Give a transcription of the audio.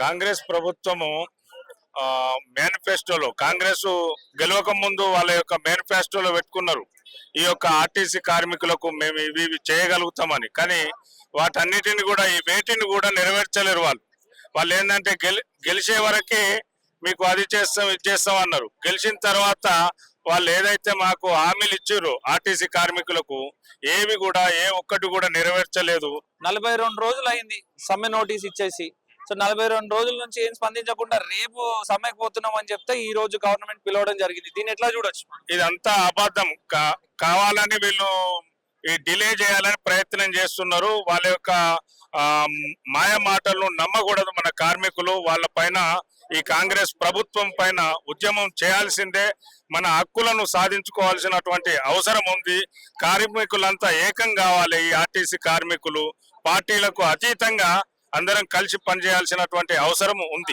కాంగ్రెస్ ప్రభుత్వము మేనిఫెస్టోలో కాంగ్రెస్ గెలవక ముందు వాళ్ళ యొక్క మేనిఫెస్టోలో పెట్టుకున్నారు ఈ యొక్క ఆర్టీసీ కార్మికులకు మేము ఇవి చేయగలుగుతామని. కానీ వాటన్నిటిని కూడా ఈ వేటిని కూడా నెరవేర్చలేరు వాళ్ళు. వాళ్ళు ఏంటంటే గెలిచే వరకే మీకు అది చేస్తాం ఇది చేస్తాం అన్నారు. గెలిచిన తర్వాత వాళ్ళు ఏదైతే మాకు హామీలు ఇచ్చారో ఆర్టీసీ కార్మికులకు ఏవి కూడా ఏ ఒక్కటి కూడా నెరవేర్చలేదు. 42 రోజులు అయింది సమ్మె నోటీస్ ఇచ్చేసి. సో 42 రోజుల నుంచి ఏం స్పందించకుండా రేపు సమ్మెకు పోతున్నాం అని చెప్తే ఈ రోజు గవర్నమెంట్ పిలవడం జరిగింది. దీన్ని ఎట్లా చూడొచ్చు? ఇదంతా అబద్ధం. కావాలని వీళ్ళు ఈ డిలే చేయాలని ప్రయత్నం చేస్తున్నారు. వాళ్ళ యొక్క మాయ మాటలను నమ్మకూడదు. మన కార్మికులు వాళ్ళ పైన ఈ కాంగ్రెస్ ప్రభుత్వం పైన ఉద్యమం చేయాల్సిందే. మన హక్కులను సాధించుకోవాల్సినటువంటి అవసరం ఉంది. కార్మికులంతా ఏకం కావాలి. ఈ ఆర్టీసీ కార్మికులు పార్టీలకు అతీతంగా అందరం కలిసి పనిచేయాల్సినటువంటి అవసరం ఉంది.